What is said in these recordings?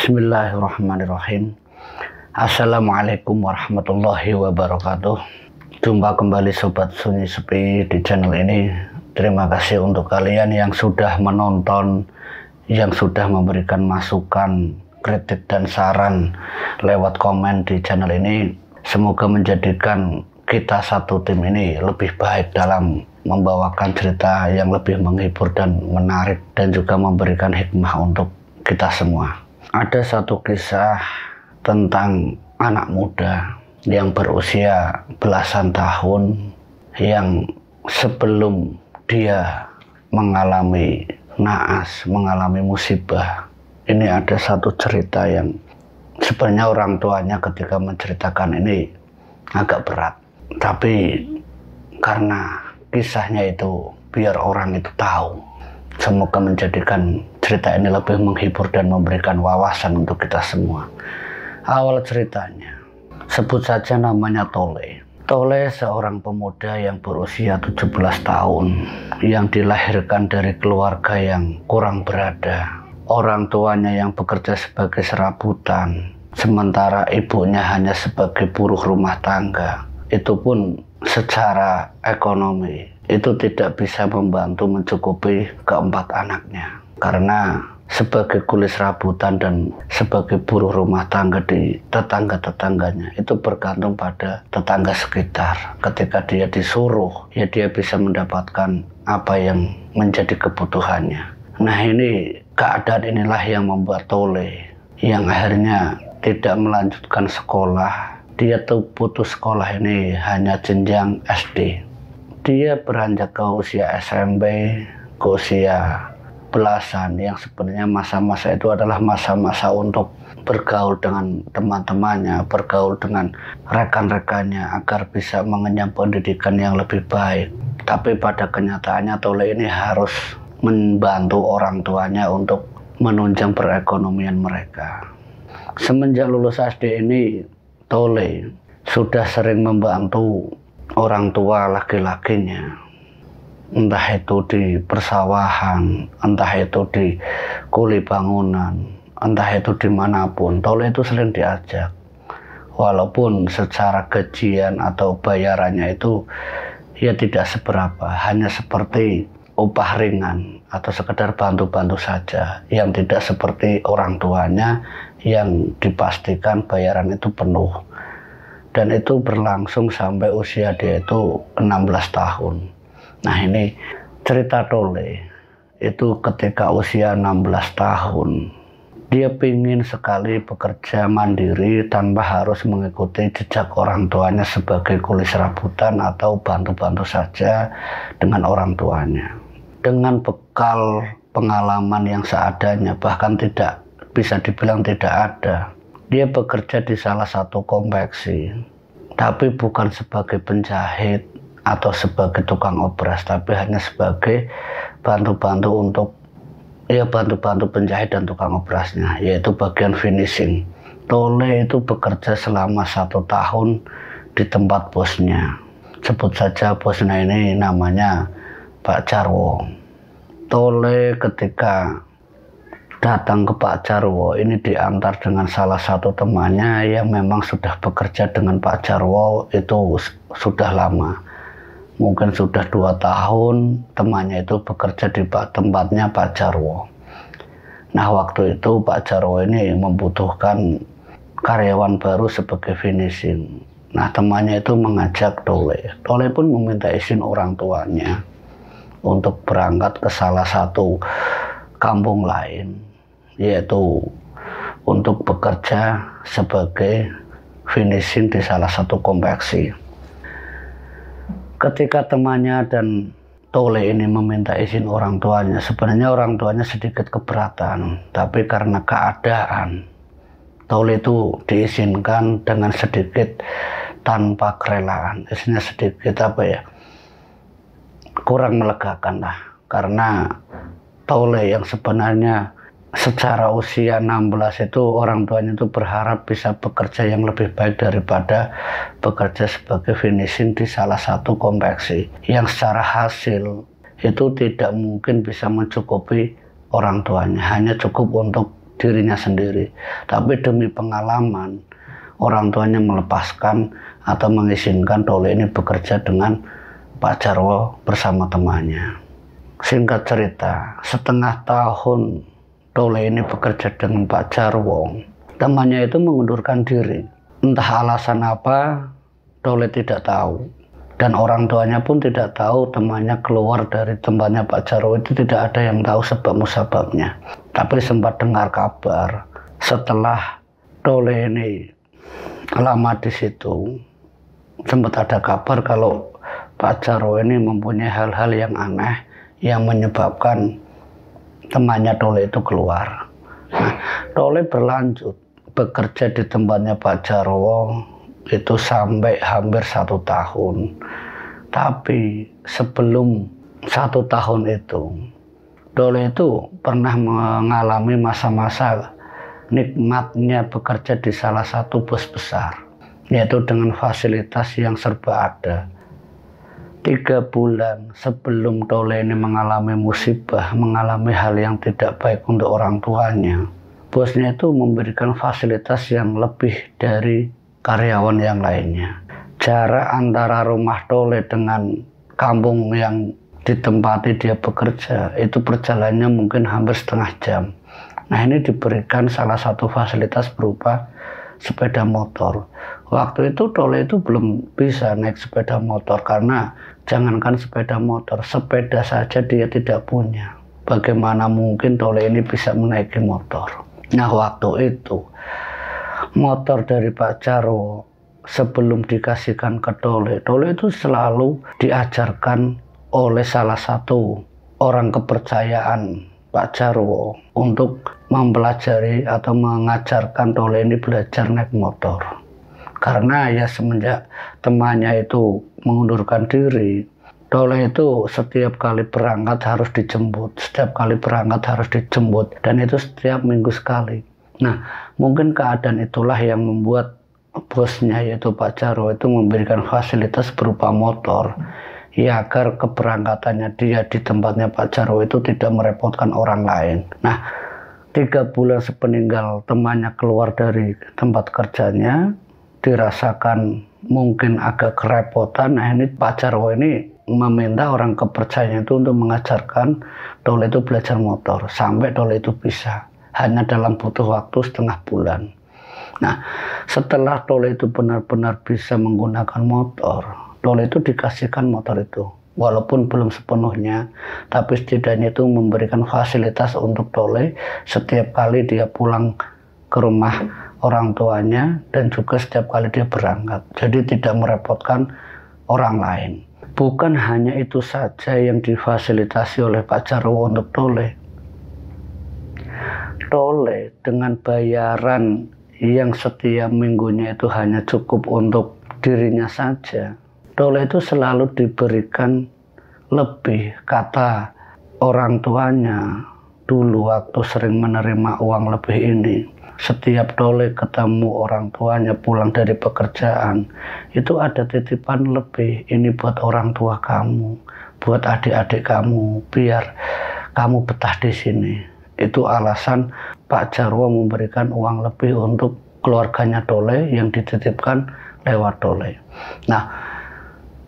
Bismillahirrahmanirrahim. Assalamualaikum warahmatullahi wabarakatuh. Jumpa kembali Sobat Sunyi Sepi di channel ini. Terima kasih untuk kalian yang sudah menonton, yang sudah memberikan masukan, kritik dan saran lewat komen di channel ini. Semoga menjadikan kita satu tim ini lebih baik dalam membawakan cerita yang lebih menghibur dan menarik, dan juga memberikan hikmah untuk kita semua. Ada satu kisah tentang anak muda yang berusia belasan tahun, yang sebelum dia mengalami naas, mengalami musibah, ini ada satu cerita yang sebenarnya orang tuanya ketika menceritakan ini agak berat, tapi karena kisahnya itu biar orang itu tahu, semoga menjadikan cerita ini lebih menghibur dan memberikan wawasan untuk kita semua. Awal ceritanya, sebut saja namanya Tole. Tole seorang pemuda yang berusia 17 tahun, yang dilahirkan dari keluarga yang kurang berada. Orang tuanya yang bekerja sebagai serabutan, sementara ibunya hanya sebagai buruh rumah tangga. Itu pun secara ekonomi itu tidak bisa membantu mencukupi keempat anaknya, karena sebagai kulit serabutan dan sebagai buruh rumah tangga di tetangga-tetangganya itu bergantung pada tetangga sekitar. Ketika dia disuruh, ya dia bisa mendapatkan apa yang menjadi kebutuhannya. Nah, ini keadaan inilah yang membuat Tole yang akhirnya tidak melanjutkan sekolah. Dia tuh putus sekolah ini hanya jenjang SD. Dia beranjak ke usia SMP, ke usia belasan, yang sebenarnya masa-masa itu adalah masa-masa untuk bergaul dengan teman-temannya, bergaul dengan rekan-rekannya agar bisa mengenyam pendidikan yang lebih baik. Tapi pada kenyataannya Tole ini harus membantu orang tuanya untuk menunjang perekonomian mereka. Semenjak lulus SD ini, Tole sudah sering membantu orang tua laki-lakinya, entah itu di persawahan, entah itu di kuli bangunan, entah itu dimanapun. Tole itu sering diajak, walaupun secara gajian atau bayarannya itu ya tidak seberapa, hanya seperti upah ringan atau sekedar bantu-bantu saja, yang tidak seperti orang tuanya yang dipastikan bayaran itu penuh. Dan itu berlangsung sampai usia dia itu 16 tahun. Nah, ini cerita Tole itu ketika usia 16 tahun. Dia ingin sekali bekerja mandiri tanpa harus mengikuti jejak orang tuanya sebagai kulit serabutan atau bantu-bantu saja dengan orang tuanya. Dengan bekal pengalaman yang seadanya, bahkan tidak bisa dibilang tidak ada, dia bekerja di salah satu konveksi, tapi bukan sebagai penjahit atau sebagai tukang obras, tapi hanya sebagai bantu-bantu untuk bantu-bantu penjahit dan tukang obrasnya, yaitu bagian finishing. Tole itu bekerja selama 1 tahun di tempat bosnya. Sebut saja bosnya ini namanya Pak Jarwo. Tole ketika datang ke Pak Jarwo ini diantar dengan salah satu temannya yang memang sudah bekerja dengan Pak Jarwo itu sudah lama. Mungkin sudah 2 tahun temannya itu bekerja di tempatnya Pak Jarwo. Nah, waktu itu Pak Jarwo ini membutuhkan karyawan baru sebagai finishing. Nah, temannya itu mengajak Tole. Tole pun meminta izin orang tuanya untuk berangkat ke salah satu kampung lain, yaitu untuk bekerja sebagai finishing di salah satu konveksi. Ketika temannya dan Tole ini meminta izin orang tuanya, sebenarnya orang tuanya sedikit keberatan, tapi karena keadaan, Tole itu diizinkan dengan sedikit tanpa kerelaan. Isinya sedikit kurang melegakan lah, karena Tole yang sebenarnya secara usia 16 itu orang tuanya itu berharap bisa bekerja yang lebih baik daripada bekerja sebagai finishing di salah satu konveksi yang secara hasil itu tidak mungkin bisa mencukupi orang tuanya, hanya cukup untuk dirinya sendiri, tapi demi pengalaman orang tuanya melepaskan atau mengizinkan Tole ini bekerja dengan Pak Jarwo bersama temannya. Singkat cerita, setengah tahun Tole ini bekerja dengan Pak Jarwo, temannya itu mengundurkan diri. Entah alasan apa, Tole tidak tahu. Dan orang tuanya pun tidak tahu temannya keluar dari tempatnya Pak Jarwo itu, tidak ada yang tahu sebab musababnya. Tapi sempat dengar kabar setelah Tole ini lama di situ, sempat ada kabar kalau Pak Jarwo ini mempunyai hal-hal yang aneh yang menyebabkan temannya Tole itu keluar. Nah, Tole berlanjut bekerja di tempatnya Pak Jarwo itu sampai hampir 1 tahun. Tapi sebelum 1 tahun itu, Tole itu pernah mengalami masa-masa nikmatnya bekerja di salah satu bos besar, yaitu dengan fasilitas yang serba ada. 3 bulan sebelum Tole ini mengalami musibah, mengalami hal yang tidak baik untuk orang tuanya, bosnya itu memberikan fasilitas yang lebih dari karyawan yang lainnya. Jarak antara rumah Tole dengan kampung yang ditempati dia bekerja itu perjalanannya mungkin hampir setengah jam. Nah, ini diberikan salah satu fasilitas berupa sepeda motor. Waktu itu Tole itu belum bisa naik sepeda motor karena jangankan sepeda motor, sepeda saja dia tidak punya. Bagaimana mungkin Tole ini bisa menaiki motor? Nah, waktu itu motor dari Pak Jarwo sebelum dikasihkan ke Tole itu selalu diajarkan oleh salah satu orang kepercayaan Pak Jarwo untuk mempelajari atau mengajarkan Tole ini belajar naik motor. Karena ya semenjak temannya itu mengundurkan diri, Tole itu setiap kali berangkat harus dijemput, dan itu setiap minggu sekali. Nah, mungkin keadaan itulah yang membuat bosnya yaitu Pak Jarwo itu memberikan fasilitas berupa motor, ya agar keberangkatannya dia di tempatnya Pak Jarwo itu tidak merepotkan orang lain. Nah, 3 bulan sepeninggal temannya keluar dari tempat kerjanya, dirasakan mungkin agak kerepotan. Nah, ini Pak Jarwo ini meminta orang kepercayaan itu untuk mengajarkan Tole itu belajar motor sampai Tole itu bisa, hanya dalam butuh waktu setengah bulan. Nah, setelah Tole itu benar-benar bisa menggunakan motor, Tole itu dikasihkan motor itu, walaupun belum sepenuhnya, tapi setidaknya itu memberikan fasilitas untuk Tole setiap kali dia pulang ke rumah orang tuanya dan juga setiap kali dia berangkat. Jadi tidak merepotkan orang lain. Bukan hanya itu saja yang difasilitasi oleh Pak Jarwo untuk Tole. Tole dengan bayaran yang setiap minggunya itu hanya cukup untuk dirinya saja, Tole itu selalu diberikan lebih. Kata orang tuanya dulu waktu sering menerima uang lebih ini, setiap Tole ketemu orang tuanya pulang dari pekerjaan, itu ada titipan lebih. Ini buat orang tua kamu, buat adik-adik kamu, biar kamu betah di sini. Itu alasan Pak Jarwo memberikan uang lebih untuk keluarganya Tole yang dititipkan lewat Tole. Nah,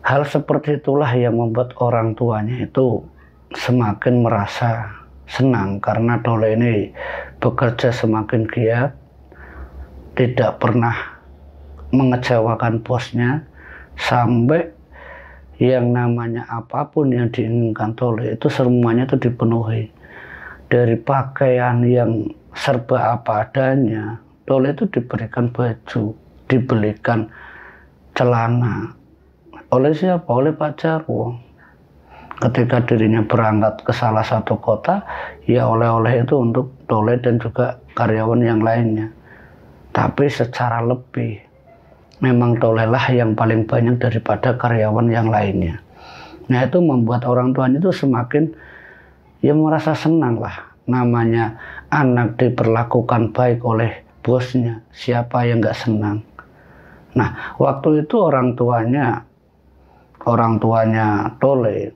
hal seperti itulah yang membuat orang tuanya itu semakin merasa senang karena Tole ini bekerja semakin giat, tidak pernah mengecewakan bosnya, sampai yang namanya apapun yang diinginkan Tole itu semuanya itu dipenuhi. Dari pakaian yang serba apa adanya, Tole itu diberikan baju, dibelikan celana. Oleh siapa? Oleh Pak Jarwo. Ketika dirinya berangkat ke salah satu kota, ya oleh-oleh itu untuk Tole dan juga karyawan yang lainnya. Tapi secara lebih, memang Tole lah yang paling banyak daripada karyawan yang lainnya. Nah, itu membuat orang tuanya itu semakin ya merasa senang lah. Namanya anak diperlakukan baik oleh bosnya, siapa yang gak senang. Nah, waktu itu orang tuanya Tole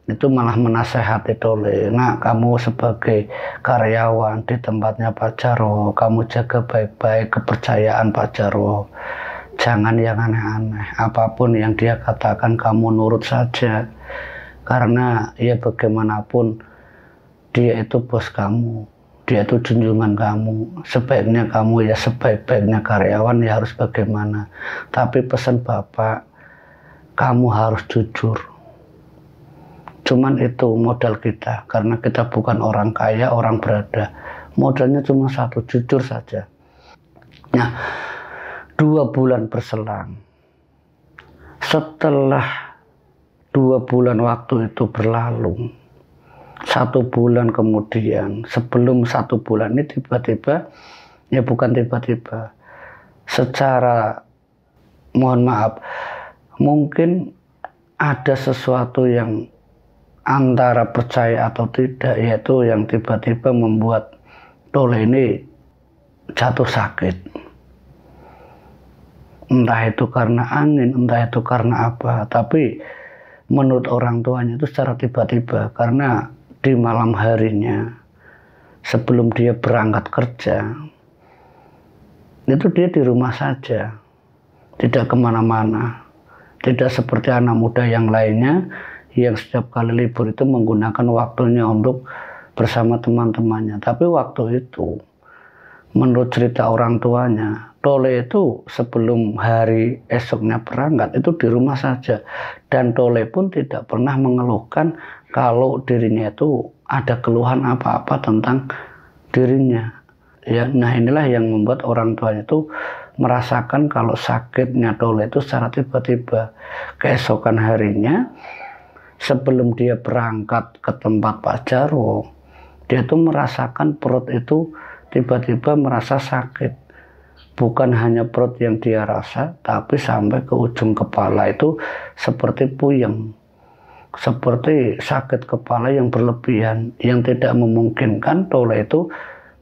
itu malah menasehati Tole, "Nak, kamu sebagai karyawan di tempatnya Pak Jarwo, kamu jaga baik-baik kepercayaan Pak Jarwo. Jangan yang aneh-aneh. Apapun yang dia katakan kamu nurut saja. Karena ya bagaimanapun dia itu bos kamu. Dia itu junjungan kamu. Sebaiknya kamu ya sebaik-baiknya karyawan ya harus bagaimana. Tapi pesan Bapak, kamu harus jujur. Cuman itu modal kita, karena kita bukan orang kaya, orang berada. Modalnya cuma satu, jujur saja." Nah, 2 bulan berselang. Setelah 2 bulan waktu itu berlalu, 1 bulan kemudian, sebelum 1 bulan ini tiba-tiba, ya bukan tiba-tiba, secara, mohon maaf, mungkin ada sesuatu yang antara percaya atau tidak, yaitu yang tiba-tiba membuat Tole ini jatuh sakit. Entah itu karena angin, entah itu karena apa, tapi menurut orang tuanya itu secara tiba-tiba, karena di malam harinya sebelum dia berangkat kerja itu dia di rumah saja, tidak kemana-mana, tidak seperti anak muda yang lainnya yang setiap kali libur itu menggunakan waktunya untuk bersama teman-temannya. Tapi waktu itu, menurut cerita orang tuanya, Tole itu sebelum hari esoknya berangkat itu di rumah saja. Dan Tole pun tidak pernah mengeluhkan kalau dirinya itu ada keluhan apa-apa tentang dirinya. Ya, nah inilah yang membuat orang tuanya itu merasakan kalau sakitnya Tole itu secara tiba-tiba. Keesokan harinya, sebelum dia berangkat ke tempat Pak Jarwo, dia tuh merasakan perut itu tiba-tiba merasa sakit. Bukan hanya perut yang dia rasa, tapi sampai ke ujung kepala itu seperti puyeng, seperti sakit kepala yang berlebihan, yang tidak memungkinkan Tole itu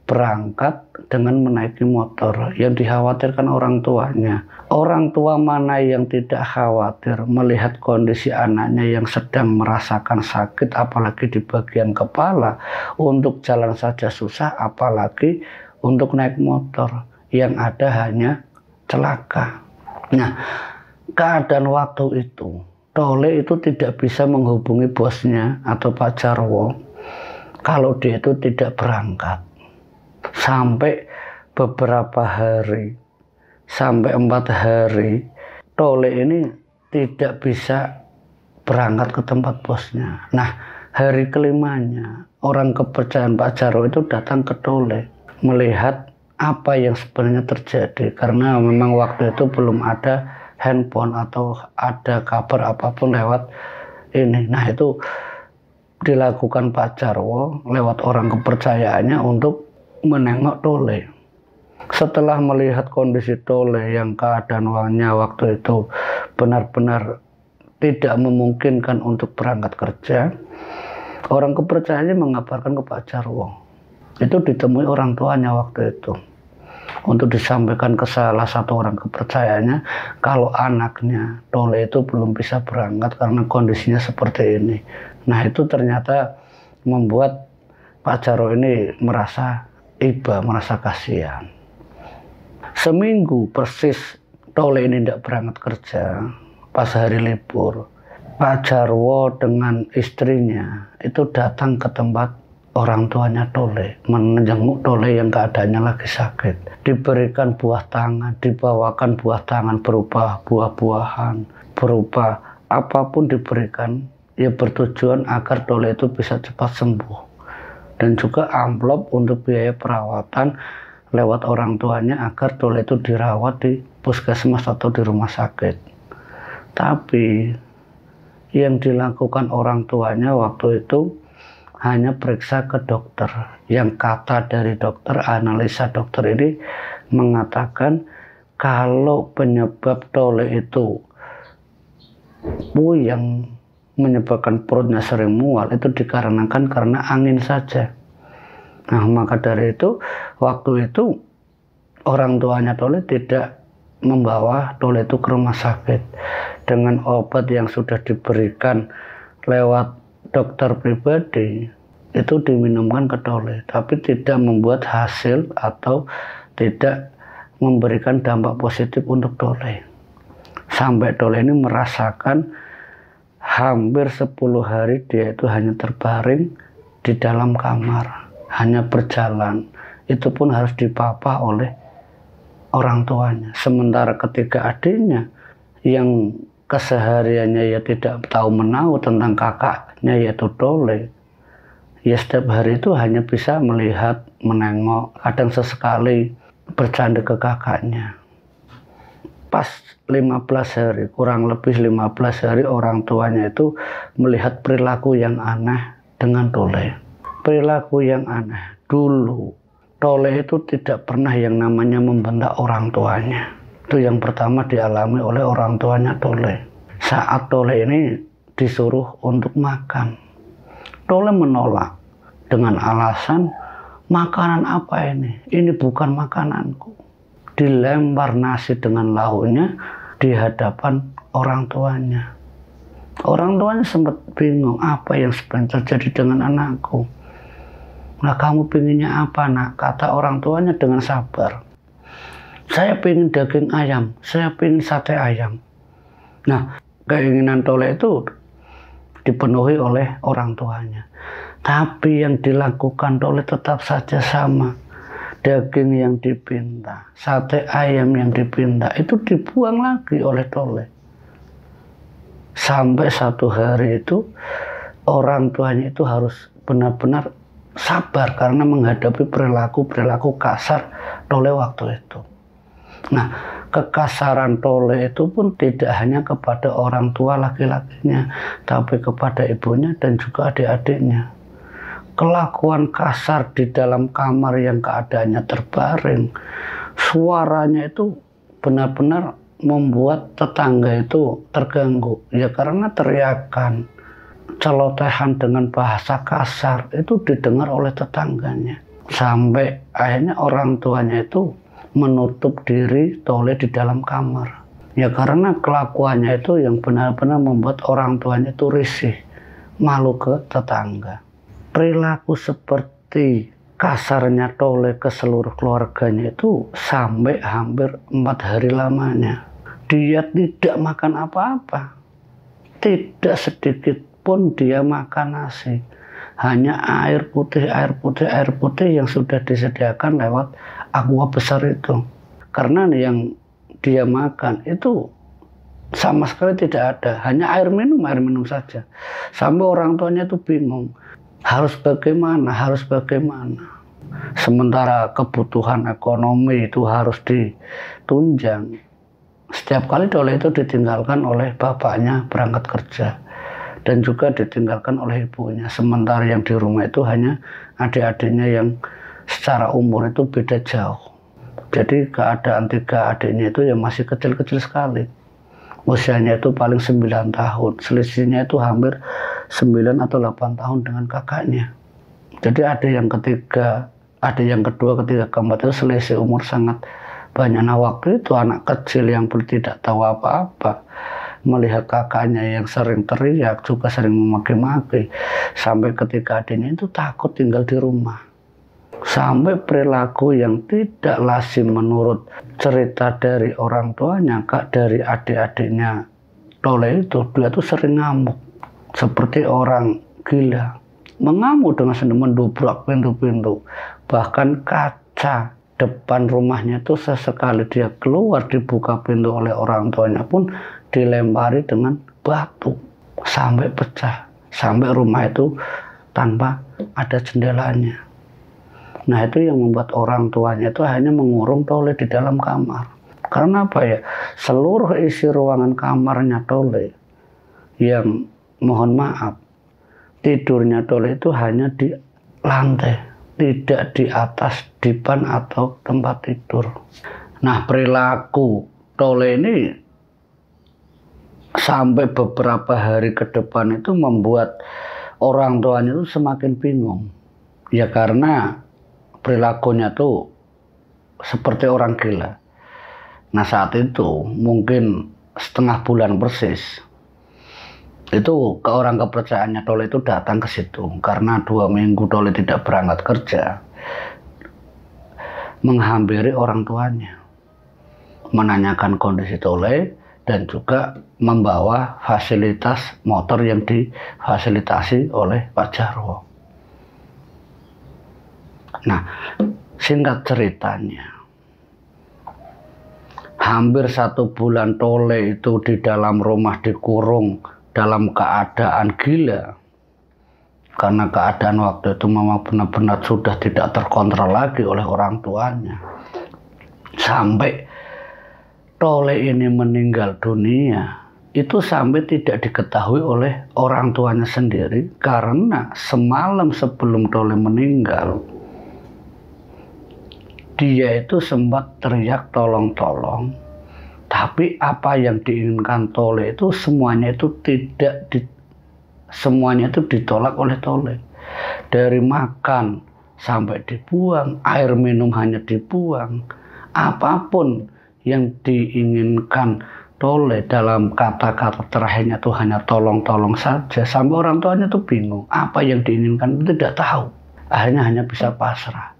berangkat dengan menaiki motor. Yang dikhawatirkan orang tuanya. Orang tua mana yang tidak khawatir melihat kondisi anaknya yang sedang merasakan sakit, apalagi di bagian kepala, untuk jalan saja susah, apalagi untuk naik motor, yang ada hanya celaka. Nah, keadaan waktu itu, Tole itu tidak bisa menghubungi bosnya atau Pak Jarwo kalau dia itu tidak berangkat. Sampai beberapa hari, sampai 4 hari, Tole ini tidak bisa berangkat ke tempat bosnya. Nah, hari kelimanya, orang kepercayaan Pak Jarwo itu datang ke Tole melihat apa yang sebenarnya terjadi, karena memang waktu itu belum ada handphone atau ada kabar apapun lewat ini. Nah, itu dilakukan Pak Jarwo lewat orang kepercayaannya untuk menengok Tole. Setelah melihat kondisi Tole yang keadaan uangnya waktu itu benar-benar tidak memungkinkan untuk berangkat kerja, orang kepercayaannya mengabarkan ke Pak Jarwo. Itu ditemui orang tuanya waktu itu untuk disampaikan ke salah satu orang kepercayaannya kalau anaknya Tole itu belum bisa berangkat karena kondisinya seperti ini. Nah, itu ternyata membuat Pak Jarwo ini merasa iba, merasa kasihan. Seminggu persis Tole ini tidak berangkat kerja, pas hari libur, Pak Jarwo dengan istrinya itu datang ke tempat orang tuanya Tole, menjenguk Tole yang keadaannya lagi sakit. Diberikan buah tangan, dibawakan buah tangan berupa buah-buahan, berupa apapun diberikan, ya bertujuan agar Tole itu bisa cepat sembuh. Dan juga amplop untuk biaya perawatan lewat orang tuanya agar Tole itu dirawat di puskesmas atau di rumah sakit. Tapi yang dilakukan orang tuanya waktu itu hanya periksa ke dokter, yang kata dari dokter, analisa dokter ini mengatakan kalau penyebab Tole itu puyeng, menyebabkan perutnya sering mual, itu dikarenakan karena angin saja. Nah, maka dari itu waktu itu orang tuanya Tole tidak membawa Tole itu ke rumah sakit dengan obat yang sudah diberikan lewat dokter pribadi itu diminumkan ke Tole, tapi tidak membuat hasil atau tidak memberikan dampak positif untuk Tole. Sampai Tole ini merasakan hampir 10 hari dia itu hanya terbaring di dalam kamar, hanya berjalan. Itu pun harus dipapah oleh orang tuanya. Sementara ketiga adiknya yang kesehariannya ya tidak tahu menahu tentang kakaknya yaitu Tole, ya setiap hari itu hanya bisa melihat, menengok, kadang sesekali bercanda ke kakaknya. Pas 15 hari, kurang lebih 15 hari orang tuanya itu melihat perilaku yang aneh dengan Tole. Perilaku yang aneh. Dulu Tole itu tidak pernah yang namanya membentak orang tuanya. Itu yang pertama dialami oleh orang tuanya Tole. Saat Tole ini disuruh untuk makan, Tole menolak dengan alasan, makanan apa ini? Ini bukan makananku. Dilempar nasi dengan lauknya di hadapan orang tuanya. Orang tuanya sempat bingung, apa yang sebenarnya terjadi dengan anakku. Nah, kamu pinginnya apa, nak? Kata orang tuanya dengan sabar. Saya pingin daging ayam, saya pingin sate ayam. Nah, keinginan Tole itu dipenuhi oleh orang tuanya. Tapi yang dilakukan Tole tetap saja sama. Daging yang dipinta, sate ayam yang dipinta, itu dibuang lagi oleh Tole. Sampai satu hari itu orang tuanya itu harus benar-benar sabar karena menghadapi perilaku kasar Tole waktu itu. Nah, kekasaran Tole itu pun tidak hanya kepada orang tua laki-lakinya, tapi kepada ibunya dan juga adik-adiknya. Kelakuan kasar di dalam kamar yang keadaannya terbaring, suaranya itu benar-benar membuat tetangga itu terganggu. Ya karena teriakan, celotehan dengan bahasa kasar itu didengar oleh tetangganya. Sampai akhirnya orang tuanya itu menutup diri Tole di dalam kamar. Ya karena kelakuannya itu yang benar-benar membuat orang tuanya itu risih, malu ke tetangga. Perilaku seperti kasarnya Tole ke seluruh keluarganya itu sampai hampir 4 hari lamanya. Dia tidak makan apa-apa. Tidak sedikit pun dia makan nasi. Hanya air putih yang sudah disediakan lewat aqua besar itu. Karena yang dia makan itu sama sekali tidak ada. Hanya air minum saja. Sampai orang tuanya itu bingung. Harus bagaimana? Sementara kebutuhan ekonomi itu harus ditunjang. Setiap kali Tole itu ditinggalkan oleh bapaknya berangkat kerja. Dan juga ditinggalkan oleh ibunya. Sementara yang di rumah itu hanya adik-adiknya yang secara umur itu beda jauh. Jadi keadaan 3 adiknya itu yang masih kecil-kecil sekali. Usianya itu paling 9 tahun. Selisihnya itu hampir 9 atau 8 tahun dengan kakaknya. Jadi adik yang ketiga, adik yang kedua, ketiga, keempat itu selisih umur sangat banyak. Nah, waktu itu anak kecil yang tidak tahu apa-apa melihat kakaknya yang sering teriak, juga sering memaki-maki, sampai ketika adiknya itu takut tinggal di rumah. Sampai perilaku yang tidak lazim menurut cerita dari orang tuanya, dari adik-adiknya Tole itu, dia tuh sering ngamuk seperti orang gila, mengamuk dengan sendiri, mendobrak pintu-pintu, bahkan kaca depan rumahnya itu sesekali dia keluar dibuka pintu oleh orang tuanya pun dilempari dengan batu sampai pecah, sampai rumah itu tanpa ada jendelanya. Nah, itu yang membuat orang tuanya itu hanya mengurung Tole di dalam kamar. Karena apa ya? Seluruh isi ruangan kamarnya Tole yang mohon maaf, tidurnya Tole itu hanya di lantai, tidak di atas dipan atau tempat tidur. Nah, perilaku Tole ini sampai beberapa hari ke depan itu membuat orang tuanya itu semakin bingung. Ya karena perilakunya tuh seperti orang gila. Nah, saat itu mungkin setengah bulan persis Itu ke orang kepercayaannya Tole itu datang ke situ karena 2 minggu Tole tidak berangkat kerja, menghampiri orang tuanya, menanyakan kondisi Tole dan juga membawa fasilitas motor yang difasilitasi oleh Pak Jarwo. Nah, singkat ceritanya, hampir 1 bulan Tole itu di dalam rumah dikurung dalam keadaan gila, karena keadaan waktu itu memang benar-benar sudah tidak terkontrol lagi oleh orang tuanya. Sampai Tole ini meninggal dunia, itu sampai tidak diketahui oleh orang tuanya sendiri, karena semalam sebelum Tole meninggal, dia itu sempat teriak tolong-tolong. Tapi apa yang diinginkan Tole itu semuanya itu semuanya itu ditolak oleh Tole. Dari makan sampai dibuang, air minum hanya dibuang. Apapun yang diinginkan Tole dalam kata-kata terakhirnya itu hanya tolong-tolong saja. Sampai orang tuanya itu bingung. Apa yang diinginkan itu tidak tahu. Akhirnya hanya bisa pasrah.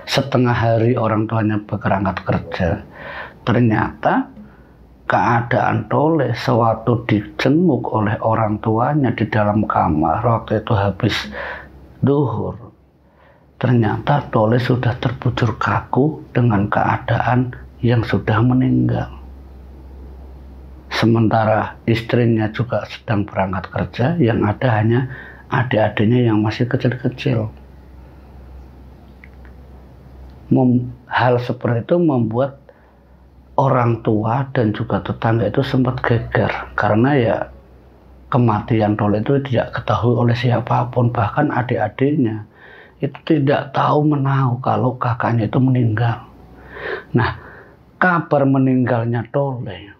Setengah hari orang tuanya berangkat kerja. Ternyata keadaan Tole sewaktu dijenguk oleh orang tuanya di dalam kamar waktu itu habis duhur, ternyata Tole sudah terbujur kaku dengan keadaan yang sudah meninggal. Sementara istrinya juga sedang berangkat kerja, yang ada hanya adik-adiknya yang masih kecil-kecil. Hal seperti itu membuat orang tua dan juga tetangga itu sempat geger, karena ya kematian Tole itu tidak ketahui oleh siapapun, bahkan adik-adiknya itu tidak tahu menahu kalau kakaknya itu meninggal. Nah, kabar meninggalnya Tole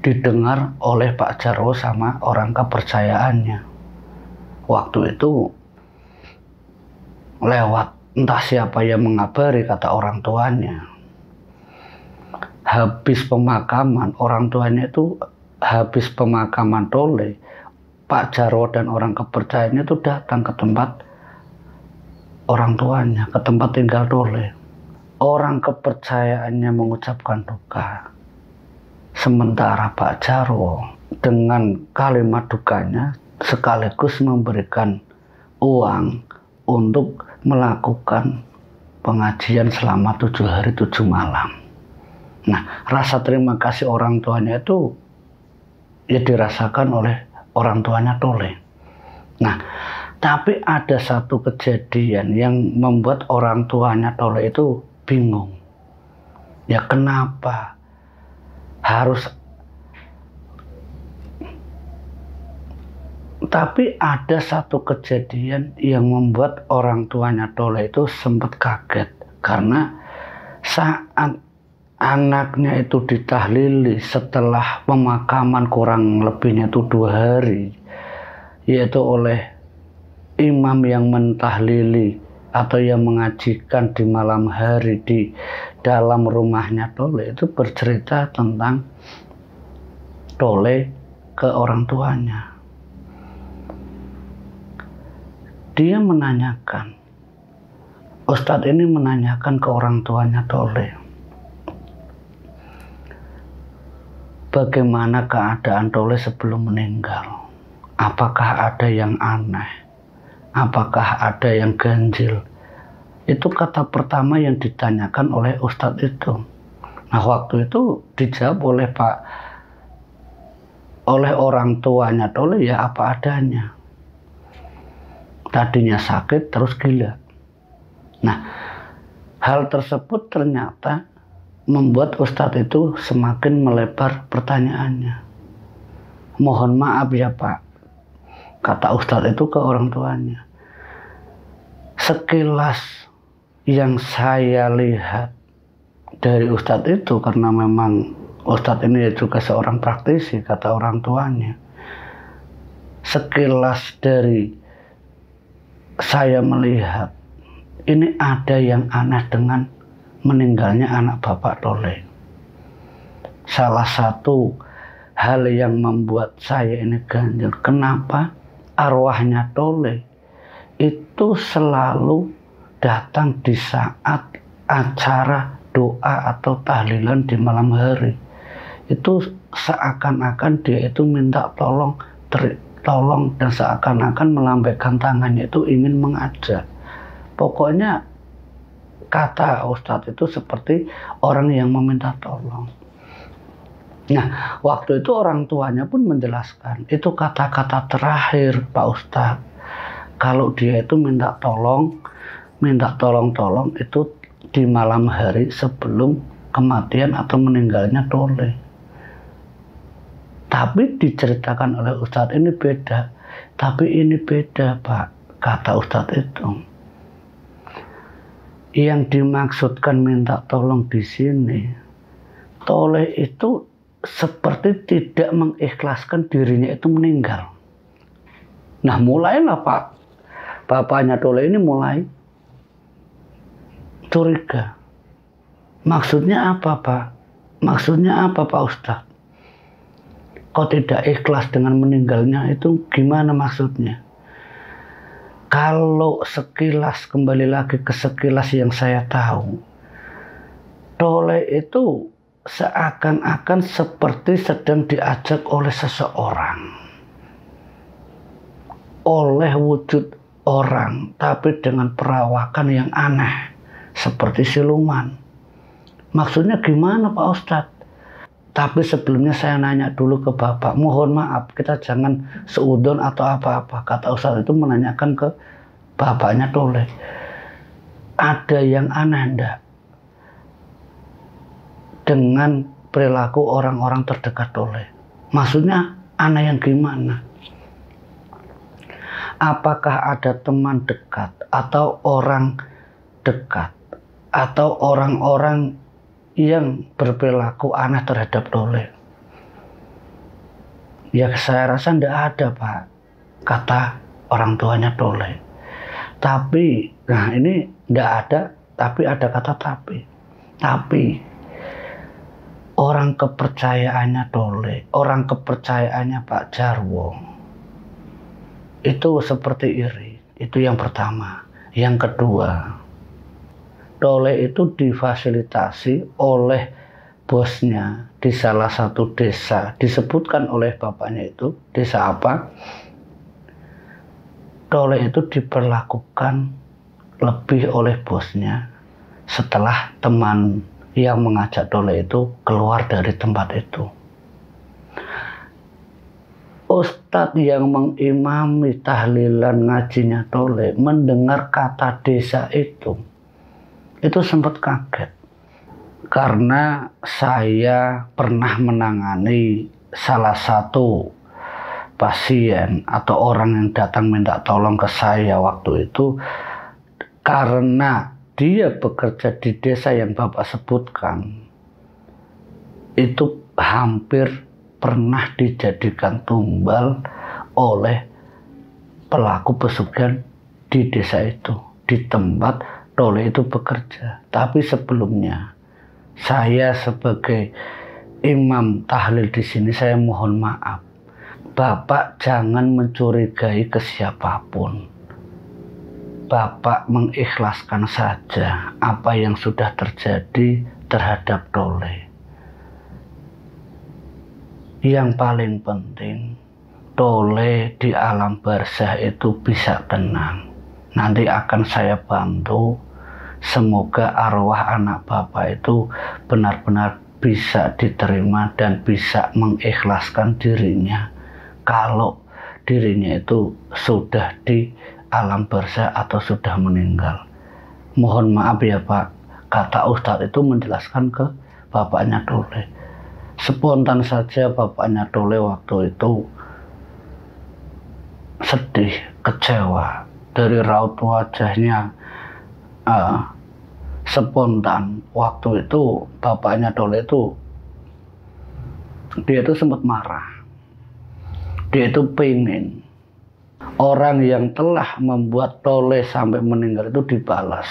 didengar oleh Pak Jarwo sama orang kepercayaannya. Waktu itu lewat entah siapa yang mengabari, kata orang tuanya. Habis pemakaman, orang tuanya itu habis pemakaman Tole, Pak Jarwo dan orang kepercayaannya itu datang ke tempat orang tuanya, ke tempat tinggal Tole. Orang kepercayaannya mengucapkan duka. Sementara Pak Jarwo dengan kalimat dukanya sekaligus memberikan uang untuk melakukan pengajian selama 7 hari 7 malam. Nah, rasa terima kasih orang tuanya itu ya dirasakan oleh orang tuanya Tole. Nah, tapi ada satu kejadian yang membuat orang tuanya Tole itu bingung. Ya kenapa harus. Tapi ada satu kejadian yang membuat orang tuanya Tole itu sempat kaget, karena saat anaknya itu ditahlili setelah pemakaman kurang lebihnya itu 2 hari, yaitu oleh imam yang mentahlili atau yang mengajikan di malam hari di dalam rumahnya Tole, itu bercerita tentang Tole ke orang tuanya. Dia menanyakan, Ustadz ini menanyakan ke orang tuanya Tole, bagaimana keadaan Tole sebelum meninggal? Apakah ada yang aneh? Apakah ada yang ganjil? Itu kata pertama yang ditanyakan oleh Ustadz itu. Nah, waktu itu dijawab oleh orang tuanya Tole, ya apa adanya. Tadinya sakit terus gila. Nah, hal tersebut ternyata membuat Ustadz itu semakin melebar pertanyaannya. Mohon maaf ya Pak, kata Ustadz itu ke orang tuanya. Sekilas yang saya lihat dari Ustadz itu, karena memang Ustadz ini juga seorang praktisi, kata orang tuanya. Sekilas dari saya melihat, ini ada yang aneh dengan meninggalnya anak Bapak Tole. Salah satu hal yang membuat saya ini ganjil. Kenapa? Arwahnya Tole itu selalu datang di saat acara doa atau tahlilan di malam hari. Itu seakan-akan dia itu minta tolong dan seakan-akan melambaikan tangannya itu ingin mengajak. Pokoknya kata Ustadz itu seperti orang yang meminta tolong. Nah, waktu itu orang tuanya pun menjelaskan, itu kata-kata terakhir Pak Ustadz. Kalau dia itu minta tolong itu di malam hari sebelum kematian atau meninggalnya Tole. Tapi diceritakan oleh Ustadz ini beda. Tapi ini beda Pak, kata Ustadz itu. Yang dimaksudkan minta tolong di sini, Tole itu seperti tidak mengikhlaskan dirinya itu meninggal. Nah mulailah Pak, bapaknya Tole ini mulai curiga. Maksudnya apa Pak? Maksudnya apa Pak Ustadz? Kok tidak ikhlas dengan meninggalnya itu gimana maksudnya? Kalau sekilas, kembali lagi ke sekilas yang saya tahu, Tole itu seakan-akan seperti sedang diajak oleh seseorang, oleh wujud orang, tapi dengan perawakan yang aneh, seperti siluman. Maksudnya gimana Pak Ustadz? Tapi sebelumnya saya nanya dulu ke Bapak, mohon maaf kita jangan seudon atau apa-apa. Kata Ustadz itu menanyakan ke bapaknya Tole, ada yang aneh enggak dengan perilaku orang-orang terdekat Tole? Maksudnya aneh yang gimana? Apakah ada teman dekat atau orang dekat atau orang-orang yang berperilaku aneh terhadap Tole? Ya saya rasa tidak ada Pak, kata orang tuanya Tole. Tapi, nah ini tidak ada, tapi ada kata tapi. Tapi orang kepercayaannya Tole, orang kepercayaannya Pak Jarwo itu seperti iri. Itu yang pertama. Yang kedua, Tole itu difasilitasi oleh bosnya di salah satu desa, disebutkan oleh bapaknya itu, desa apa? Tole itu diperlakukan lebih oleh bosnya setelah teman yang mengajak Tole itu keluar dari tempat itu. Ustadz yang mengimami tahlilan ngajinya Tole mendengar kata desa itu sempat kaget. Karena saya pernah menangani salah satu pasien atau orang yang datang minta tolong ke saya waktu itu, karena dia bekerja di desa yang Bapak sebutkan, itu hampir pernah dijadikan tumbal oleh pelaku pesugihan di desa itu, di tempat Tole itu bekerja. Tapi sebelumnya saya sebagai imam tahlil di sini saya mohon maaf. Bapak jangan mencurigai ke siapapun. Bapak mengikhlaskan saja apa yang sudah terjadi terhadap Tole. Yang paling penting, Tole di alam barzah itu bisa tenang. Nanti akan saya bantu, semoga arwah anak Bapak itu benar-benar bisa diterima dan bisa mengikhlaskan dirinya kalau dirinya itu sudah di alam barzah atau sudah meninggal. Mohon maaf ya Pak, kata Ustadz itu menjelaskan ke bapaknya Tole. Spontan saja bapaknya Tole waktu itu sedih, kecewa. Dari raut wajahnya spontan waktu itu bapaknya Tole itu dia itu sempat marah. Dia itu pengen orang yang telah membuat Tole sampai meninggal itu dibalas.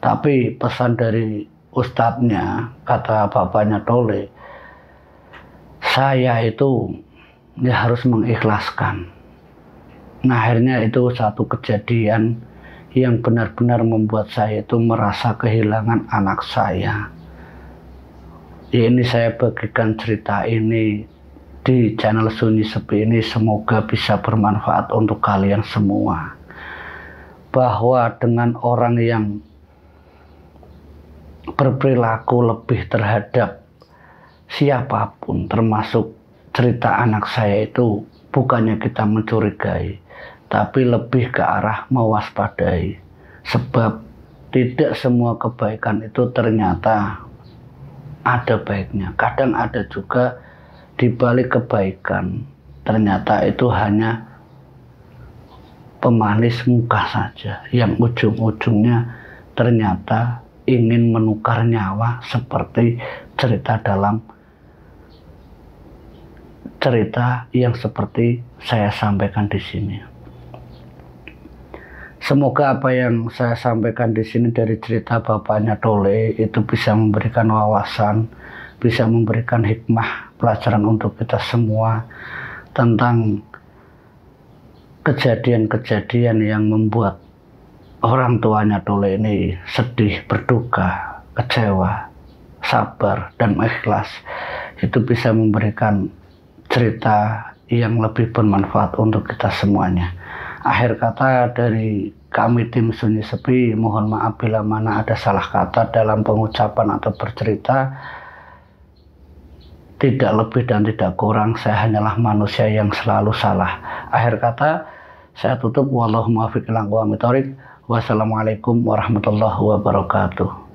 Tapi pesan dari ustadznya, kata bapaknya Tole, saya itu ya harus mengikhlaskan. Nah, akhirnya itu satu kejadian yang benar-benar membuat saya itu merasa kehilangan anak saya. Ya, ini saya bagikan cerita ini di channel Sunyi Sepi ini, semoga bisa bermanfaat untuk kalian semua. Bahwa dengan orang yang berperilaku lebih terhadap siapapun, termasuk cerita anak saya itu, bukannya kita mencurigai, tapi lebih ke arah mewaspadai. Sebab tidak semua kebaikan itu ternyata ada baiknya. Kadang ada juga di balik kebaikan ternyata itu hanya pemanis muka saja, yang ujung-ujungnya ternyata ingin menukar nyawa, seperti cerita dalam cerita yang seperti saya sampaikan di sini. Semoga apa yang saya sampaikan di sini dari cerita bapaknya Tole itu bisa memberikan wawasan, bisa memberikan hikmah, pelajaran untuk kita semua tentang kejadian-kejadian yang membuat orang tuanya Tole ini sedih, berduka, kecewa, sabar, dan ikhlas. Itu bisa memberikan cerita yang lebih bermanfaat untuk kita semuanya. Akhir kata dari kami tim Sunyi Sepi, mohon maaf bila mana ada salah kata dalam pengucapan atau bercerita. Tidak lebih dan tidak kurang, saya hanyalah manusia yang selalu salah. Akhir kata, saya tutup. Wallahu muwaffiq ila aqwamit thoriq. Wassalamualaikum warahmatullahi wabarakatuh.